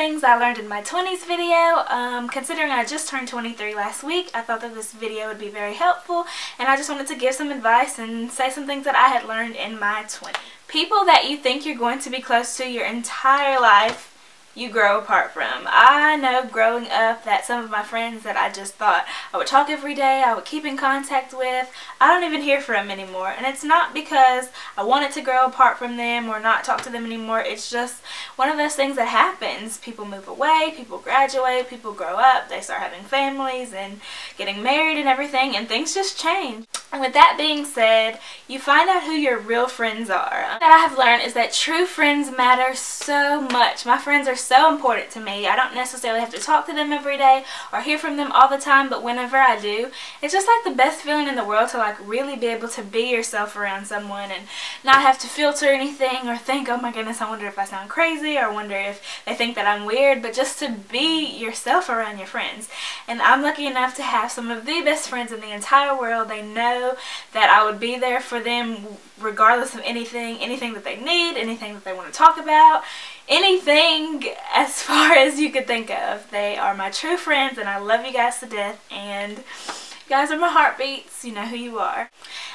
things I learned in my 20s video. Considering I just turned 23 last week, I thought that this video would be very helpful, and I just wanted to give some advice and say some things that I had learned in my 20s. People that you think you're going to be close to your entire life, you grow apart from. I know growing up that some of my friends that I just thought I would talk every day, I would keep in contact with, I don't even hear from anymore. And it's not because I wanted to grow apart from them or not talk to them anymore. It's just one of those things that happens. People move away, people graduate, people grow up, they start having families and getting married and everything, and things just change. And with that being said, you find out who your real friends are. What I have learned is that true friends matter so much. My friends are so important to me. I don't necessarily have to talk to them every day or hear from them all the time, but whenever I do, it's just like the best feeling in the world to like really be able to be yourself around someone and not have to filter anything or think, oh my goodness, I wonder if I sound crazy, or wonder if they think that I'm weird, but just to be yourself around your friends. And I'm lucky enough to have some of the best friends in the entire world. They know that I would be there for them regardless of anything that they need, anything that they want to talk about, anything as far as you could think of. They are my true friends, and I love you guys to death, and you guys are my heartbeats. You know who you are.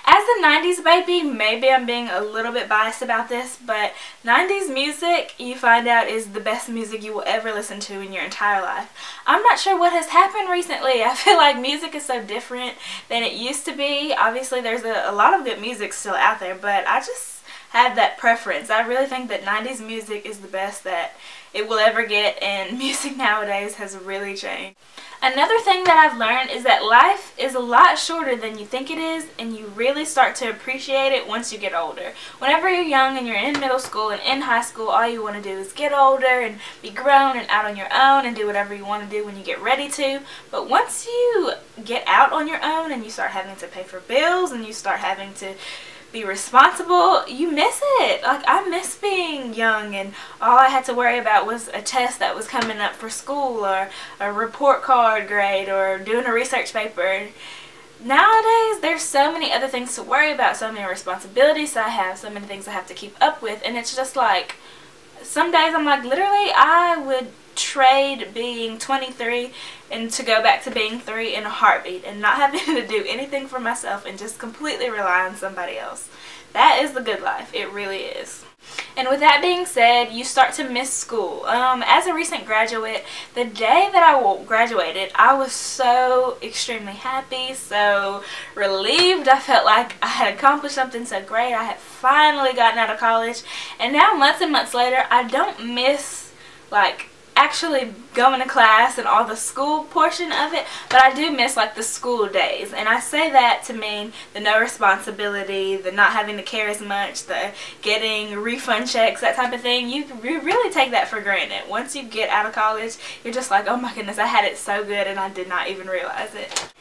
As a 90s baby, maybe I'm being a little bit biased about this, but 90s music, you find out, is the best music you will ever listen to in your entire life. I'm not sure what has happened recently. I feel like music is so different than it used to be. Obviously, there's a lot of good music still out there, but I just have that preference. I really think that 90s music is the best that it will ever get, and music nowadays has really changed. Another thing that I've learned is that life is a lot shorter than you think it is, and you really start to appreciate it once you get older. Whenever you're young and you're in middle school and in high school, all you want to do is get older and be grown and out on your own and do whatever you want to do when you get ready to. But once you get out on your own and you start having to pay for bills and you start having to be responsible, you miss it. Like, I miss being young and all I had to worry about was a test that was coming up for school or a report card grade or doing a research paper. Nowadays, there's so many other things to worry about, so many responsibilities I have, so many things I have to keep up with, and it's just like, some days I'm like, literally, I would trade being 23 and to go back to being 3 in a heartbeat and not having to do anything for myself and just completely rely on somebody else. That is the good life. It really is. And with that being said, you start to miss school. As a recent graduate, the day that I graduated, I was so extremely happy, so relieved. I felt like I had accomplished something so great. I had finally gotten out of college, and now months and months later, I don't miss like actually going to class and all the school portion of it, but I do miss like the school days. And I say that to mean the no responsibility, the not having to care as much, the getting refund checks, that type of thing. You really take that for granted. Once you get out of college, you're just like, oh my goodness, I had it so good and I did not even realize it.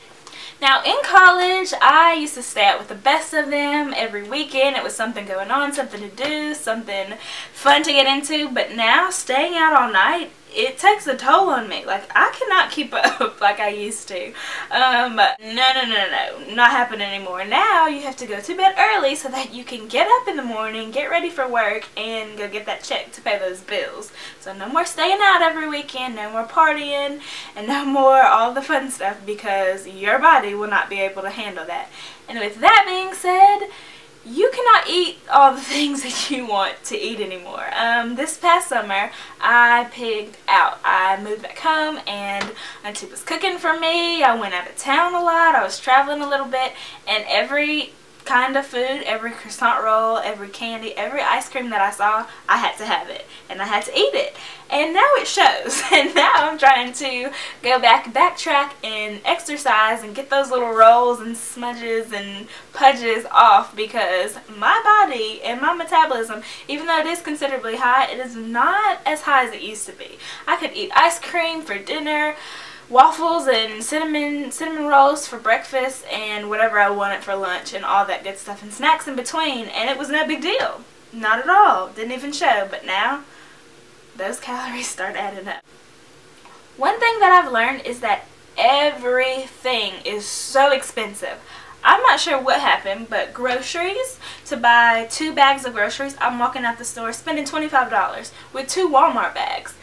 Now, in college, I used to stay out with the best of them every weekend. It was something going on, something to do, something fun to get into. But now, staying out all night, it takes a toll on me. Like, I cannot keep up like I used to. No, not happening anymore. Now, you have to go to bed early so that you can get up in the morning, get ready for work, and go get that check to pay those bills. So no more staying out every weekend, no more partying, and no more all the fun stuff, because your body will not be able to handle that. And with that being said, you cannot eat all the things that you want to eat anymore. This past summer, I pigged out. I moved back home and Auntie was cooking for me. I went out of town a lot. I was traveling a little bit, and every kind of food, every croissant roll, every candy, every ice cream that I saw, I had to have it, and I had to eat it. And now it shows. And now I'm trying to go backtrack and exercise and get those little rolls and smudges and pudges off, because my body and my metabolism, even though it is considerably high, it is not as high as it used to be. I could eat ice cream for dinner, waffles and cinnamon rolls for breakfast, and whatever I wanted for lunch, and all that good stuff, and snacks in between, and it was no big deal. Not at all. Didn't even show. But now, those calories start adding up. One thing that I've learned is that everything is so expensive. I'm not sure what happened, but groceries, to buy 2 bags of groceries, I'm walking out the store spending $25 with 2 Walmart bags.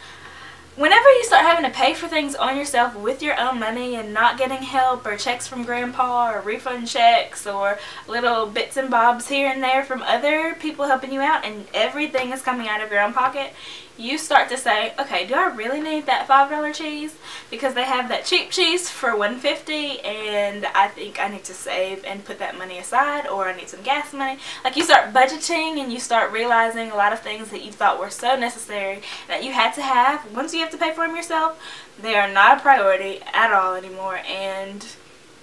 start having to pay for things on yourself with your own money and not getting help or checks from grandpa or refund checks or little bits and bobs here and there from other people helping you out, and everything is coming out of your own pocket, you start to say, okay, do I really need that $5 cheese? Because they have that cheap cheese for $1.50 and I think I need to save and put that money aside, or I need some gas money. Like, you start budgeting and you start realizing a lot of things that you thought were so necessary that you had to have. Once you have to pay for them yourself, they are not a priority at all anymore, and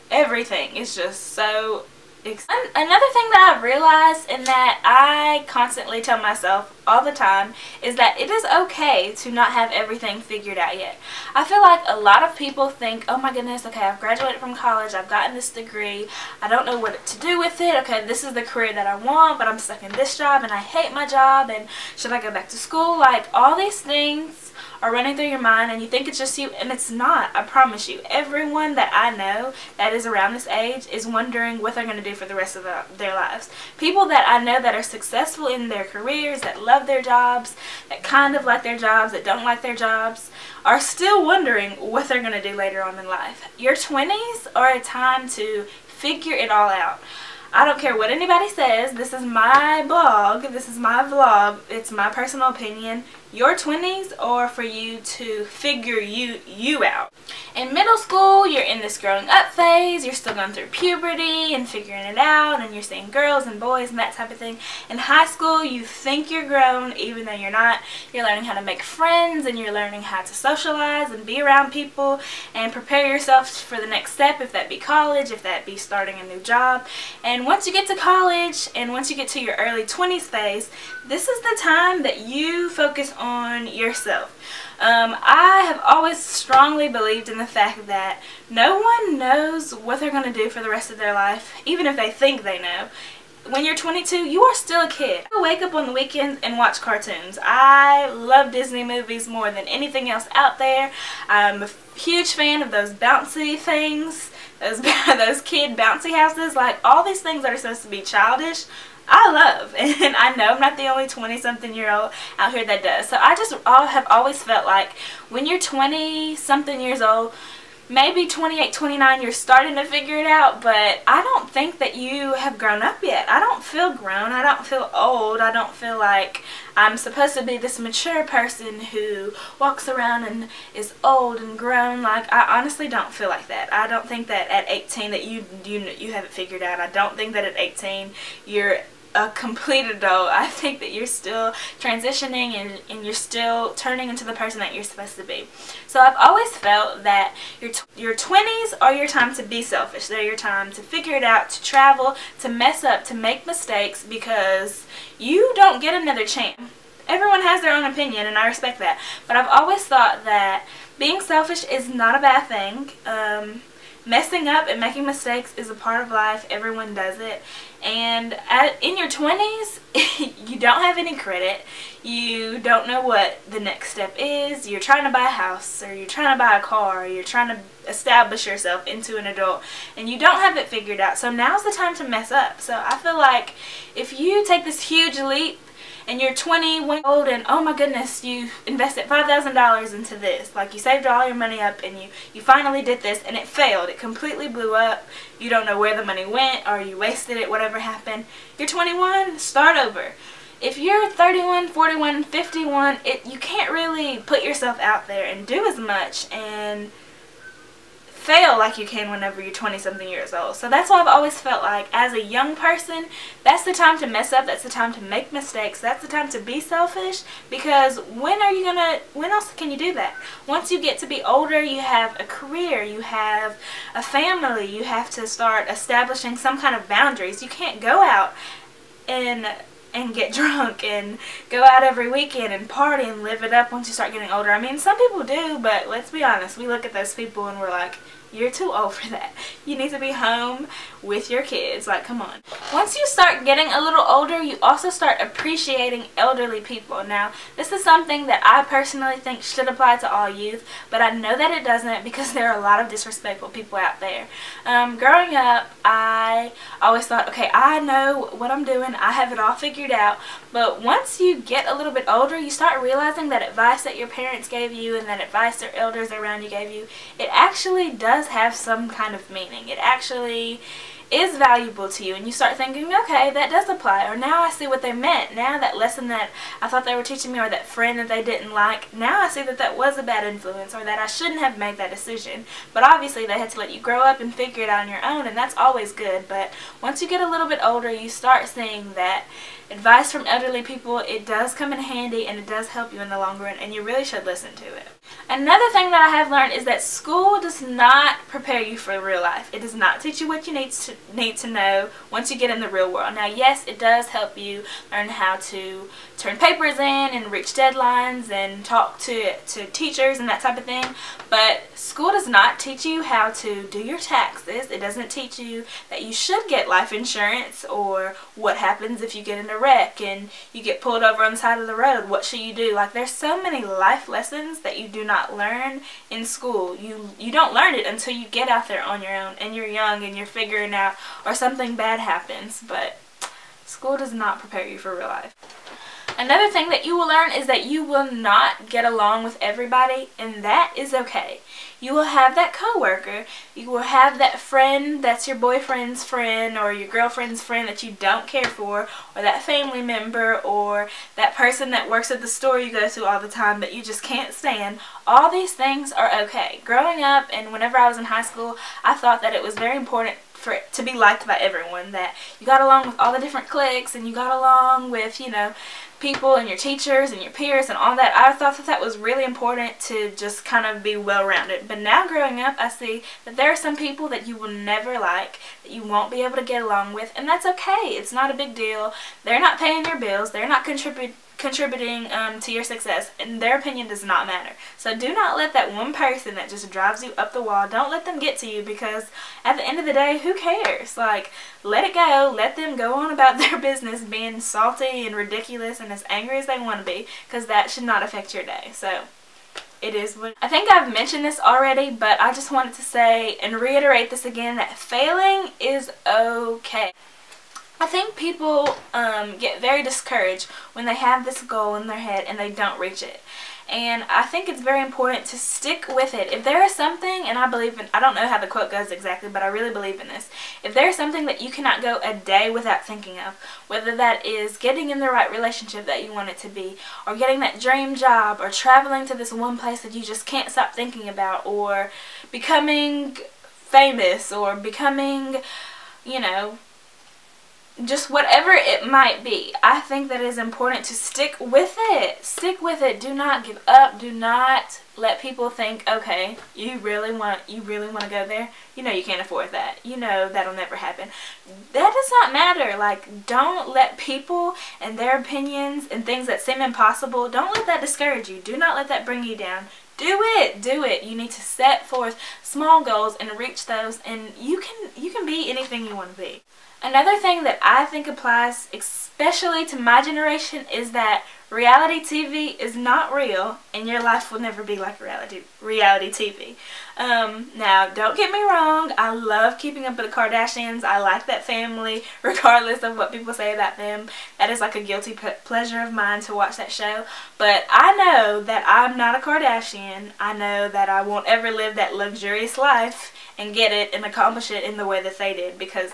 everything is just so expensive. Another thing that I've realized, and that I constantly tell myself all the time, is that it is okay to not have everything figured out yet. I feel like a lot of people think, oh my goodness, okay, I've graduated from college, I've gotten this degree, I don't know what to do with it, okay, this is the career that I want, but I'm stuck in this job and I hate my job, and should I go back to school? Like, all these things are running through your mind and you think it's just you, and it's not. I promise you, everyone that I know that is around this age is wondering what they're going to do for the rest of their lives. People that I know that are successful in their careers, that love their jobs, that kind of like their jobs, that don't like their jobs, are still wondering what they're going to do later on in life. Your 20s are a time to figure it all out. I don't care what anybody says. This is my blog. This is my vlog. It's my personal opinion. Your 20s are for you to figure you out. In middle school, you're in this growing up phase. You're still going through puberty and figuring it out, and you're seeing girls and boys and that type of thing. In high school, you think you're grown even though you're not. You're learning how to make friends, and you're learning how to socialize and be around people and prepare yourself for the next step, if that be college, if that be starting a new job. And once you get to college and once you get to your early 20s phase, this is the time that you focus on yourself. I have always strongly believed in the fact that no one knows what they're going to do for the rest of their life, even if they think they know. When you're 22, you are still a kid. I wake up on the weekends and watch cartoons. I love Disney movies more than anything else out there. I'm a huge fan of those bouncy things, those kid bouncy houses, like all these things that are supposed to be childish. I love, and I know I'm not the only 20-something-year-old out here that does. So I just have always felt like when you're 20-something years old, maybe 28, 29, you're starting to figure it out, but I don't think that you have grown up yet. I don't feel grown. I don't feel old. I don't feel like I'm supposed to be this mature person who walks around and is old and grown. Like, I honestly don't feel like that. I don't think that at 18 that you have it figured out. I don't think that at 18 you're a complete adult. I think that you're still transitioning and you're still turning into the person that you're supposed to be. So I've always felt that your 20s are your time to be selfish. They're your time to figure it out, to travel, to mess up, to make mistakes, because you don't get another chance. Everyone has their own opinion, and I respect that. But I've always thought that being selfish is not a bad thing. Messing up and making mistakes is a part of life. Everyone does it. And in your 20s, you don't have any credit. You don't know what the next step is. You're trying to buy a house, or you're trying to buy a car, or you're trying to establish yourself into an adult, and you don't have it figured out. So now's the time to mess up. So I feel like if you take this huge leap and you're 21 old and oh my goodness, you invested $5,000 into this, like you saved all your money up and you finally did this and it failed, it completely blew up, you don't know where the money went, or you wasted it, whatever happened. You're 21, start over. If you're 31, 41, 51, you can't really put yourself out there and do as much and fail like you can whenever you're 20-something years old. So that's why I've always felt like, as a young person, that's the time to mess up, that's the time to make mistakes, that's the time to be selfish, because when else can you do that? Once you get to be older, you have a career, you have a family, you have to start establishing some kind of boundaries. You can't go out and get drunk and go out every weekend and party and live it up once you start getting older. I mean, some people do, but let's be honest, we look at those people and we're like, you're too old for that. You need to be home with your kids. Like, come on. Once you start getting a little older, you also start appreciating elderly people. Now, this is something that I personally think should apply to all youth, but I know that it doesn't, because there are a lot of disrespectful people out there. Growing up, I always thought, okay, I know what I'm doing. I have it all figured out. But once you get a little bit older, you start realizing that advice that your parents gave you and that advice their elders around you gave you, it actually does have some kind of meaning. It actually is valuable to you, and you start thinking, okay, that does apply, or now I see what they meant. Now that lesson that I thought they were teaching me, or that friend that they didn't like, now I see that that was a bad influence, or that I shouldn't have made that decision. But obviously they had to let you grow up and figure it out on your own, and that's always good. But once you get a little bit older, you start seeing that advice from elderly people, it does come in handy and it does help you in the long run, and you really should listen to it. Another thing that I have learned is that school does not prepare you for real life. It does not teach you what you need to know once you get in the real world. Now, yes, it does help you learn how to turn papers in and reach deadlines and talk to teachers and that type of thing, but school does not teach you how to do your taxes. It doesn't teach you that you should get life insurance, or what happens if you get in a wreck and you get pulled over on the side of the road. What should you do? Like, there's so many life lessons that you do not learn in school. You don't learn it until you get out there on your own and you're young and you're figuring out, or something bad happens. But school does not prepare you for real life. Another thing that you will learn is that you will not get along with everybody, and that is okay. You will have that coworker, you will have that friend that's your boyfriend's friend or your girlfriend's friend that you don't care for, or that family member, or that person that works at the store you go to all the time that you just can't stand. All these things are okay. Growing up, and whenever I was in high school, I thought that it was very important for it to be liked by everyone, that you got along with all the different cliques and you got along with, you know, people and your teachers and your peers and all that. I thought that that was really important to just kind of be well-rounded. But now growing up, I see that there are some people that you will never like, that you won't be able to get along with, and that's okay. It's not a big deal. They're not paying your bills. They're not contributing to your success, and their opinion does not matter. So do not let that one person that just drives you up the wall, don't let them get to you, because at the end of the day, who cares? Like, let it go. Let them go on about their business being salty and ridiculous and as angry as they want to be, because that should not affect your day. So it is what I think I've mentioned this already, but I just wanted to say and reiterate this again, that failing is okay. I think people get very discouraged when they have this goal in their head and they don't reach it. And I think it's very important to stick with it. If there is something, and I believe in, I don't know how the quote goes exactly, but I really believe in this. If there is something that you cannot go a day without thinking of, whether that is getting in the right relationship that you want it to be, or getting that dream job, or traveling to this one place that you just can't stop thinking about, or becoming famous, or becoming, you know, just whatever it might be, I think that it is important to stick with it. Stick with it. Do not give up. Do not let people think, okay, you really want to go there? You know you can't afford that. You know that'll never happen. That does not matter. Like, don't let people and their opinions and things that seem impossible, don't let that discourage you. Do not let that bring you down. Do it. Do it. You need to set forth small goals and reach those, and you can be anything you want to be. Another thing that I think applies especially to my generation is that reality TV is not real, and your life will never be like reality TV. Now, don't get me wrong, I love Keeping Up with the Kardashians. I like that family, regardless of what people say about them. That is like a guilty pleasure of mine to watch that show. But I know that I'm not a Kardashian. I know that I won't ever live that luxurious life and get it and accomplish it in the way that they did, because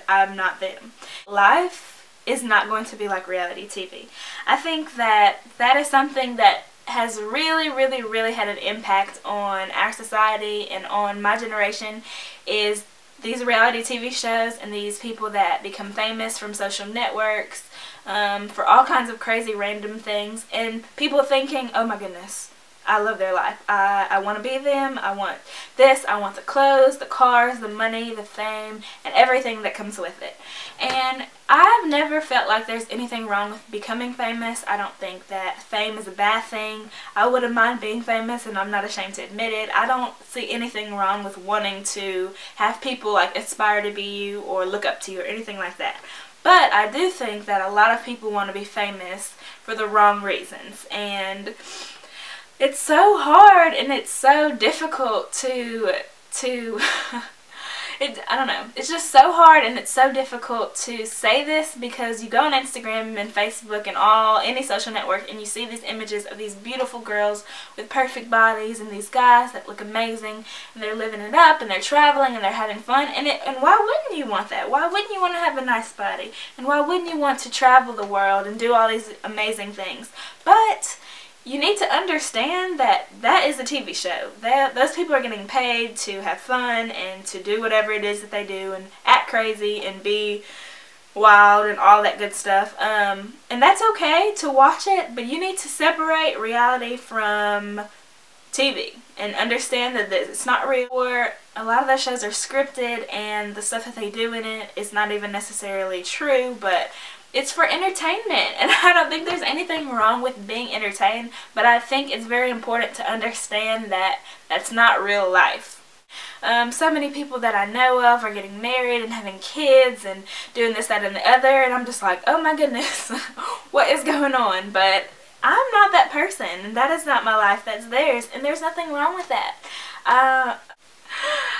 I'm not them. Life is not going to be like reality TV. I think that that is something that has really had an impact on our society and on my generation, is these reality TV shows and these people that become famous from social networks for all kinds of crazy random things, and people thinking, oh my goodness, I love their life. I want to be them. I want this. I want the clothes, the cars, the money, the fame, and everything that comes with it. And I've never felt like there's anything wrong with becoming famous. I don't think that fame is a bad thing. I wouldn't mind being famous, and I'm not ashamed to admit it. I don't see anything wrong with wanting to have people like aspire to be you or look up to you or anything like that. But I do think that a lot of people want to be famous for the wrong reasons, and it's so hard and it's so difficult to I don't know. It's just so hard and it's so difficult to say this because you go on Instagram and Facebook and any social network and you see these images of these beautiful girls with perfect bodies and these guys that look amazing and they're living it up and they're traveling and they're having fun, and why wouldn't you want that? Why wouldn't you want to have a nice body? And why wouldn't you want to travel the world and do all these amazing things? But you need to understand that that is a TV show. Those people are getting paid to have fun and to do whatever it is that they do and act crazy and be wild and all that good stuff. And that's okay to watch it, but you need to separate reality from TV and understand that it's not real. Or a lot of those shows are scripted and the stuff that they do in it is not even necessarily true, but it's for entertainment, and I don't think there's anything wrong with being entertained, but I think it's very important to understand that that's not real life. So many people that I know of are getting married and having kids and doing this, that, and the other, and I'm just like, oh my goodness, what is going on? But I'm not that person, and that is not my life, that's theirs, and there's nothing wrong with that.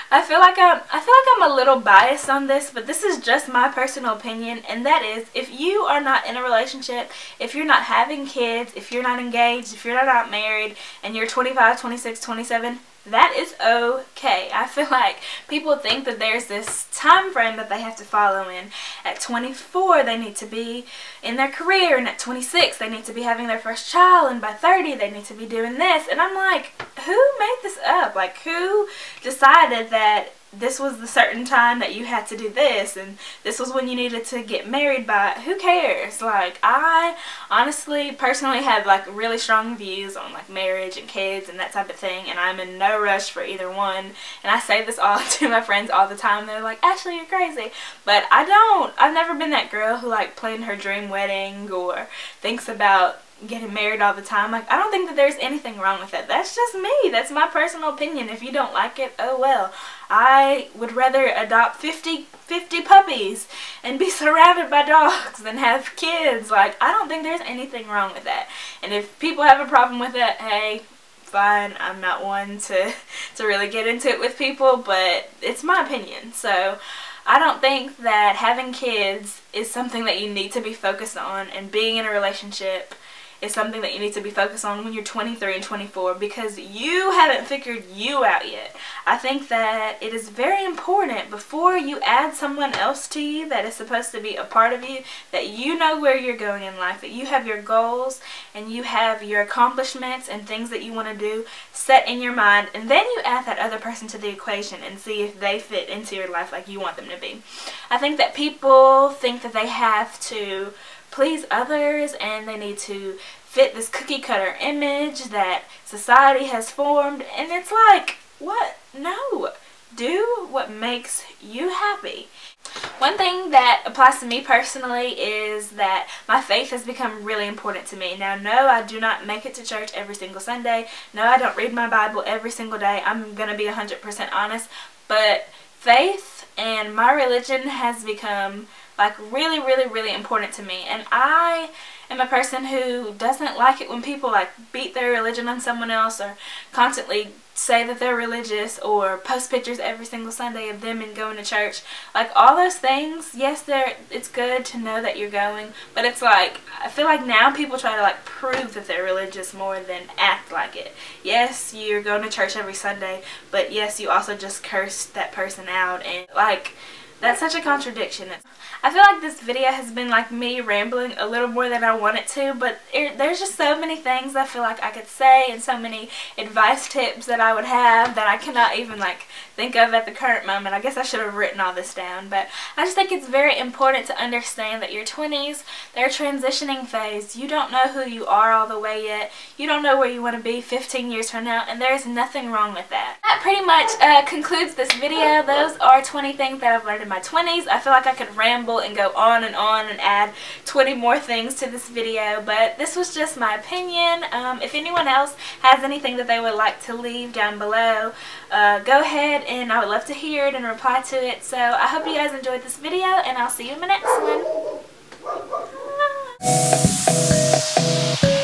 I feel like I'm a little biased on this, but this is just my personal opinion, and that is, if you are not in a relationship, if you're not having kids, if you're not engaged, if you're not married, and you're 25, 26, 27, that is okay. I feel like people think that there's this time frame that they have to follow in. At 24, they need to be in their career, and at 26, they need to be having their first child, and by 30, they need to be doing this. And I'm like, who made this up? Like, who decided that this was the certain time that you had to do this, and this was when you needed to get married by? Who cares? Like, I honestly, personally have like really strong views on like marriage and kids and that type of thing, and I'm in no rush for either one. And I say this all to my friends all the time. They're like, Ashley, you're crazy. But I've never been that girl who like planned her dream wedding or thinks about getting married all the time. Like, I don't think that there's anything wrong with that. That's just me. That's my personal opinion. If you don't like it, oh well. I would rather adopt 50 puppies and be surrounded by dogs than have kids. Like, I don't think there's anything wrong with that. And if people have a problem with it, hey, fine. I'm not one to really get into it with people, but it's my opinion. So I don't think that having kids is something that you need to be focused on, and being in a relationship is something that you need to be focused on when you're 23 and 24, because you haven't figured you out yet. I think that it is very important before you add someone else to you that is supposed to be a part of you, that you know where you're going in life, that you have your goals and you have your accomplishments and things that you want to do set in your mind, and then you add that other person to the equation and see if they fit into your life like you want them to be. I think that people think that they have to please others and they need to fit this cookie cutter image that society has formed, and it's like, what? No. Do what makes you happy. One thing that applies to me personally is that my faith has become really important to me. Now, no, I do not make it to church every single Sunday. No, I don't read my Bible every single day. I'm going to be 100% honest. But faith and my religion has become like really, really, really important to me. And I am a person who doesn't like it when people like beat their religion on someone else, or constantly say that they're religious, or post pictures every single Sunday of them and going to church. Like, all those things, yes, it's good to know that you're going, but it's like, I feel like now people try to like prove that they're religious more than act like it. Yes, you're going to church every Sunday, but yes, you also just cursed that person out, and like, that's such a contradiction. I feel like this video has been like me rambling a little more than I want it to, but there's just so many things I feel like I could say, and so many advice tips that I would have that I cannot even like think of at the current moment. I guess I should have written all this down, but I just think it's very important to understand that your 20s, they're a transitioning phase. You don't know who you are all the way yet. You don't know where you want to be 15 years from now, and there's nothing wrong with that. That pretty much concludes this video. Those are 20 things that I've learned in my 20s. I feel like I could ramble and go on and add 20 more things to this video, but this was just my opinion. If anyone else has anything that they would like to leave down below, go ahead, and I would love to hear it and reply to it. So I hope you guys enjoyed this video, and I'll see you in my next one.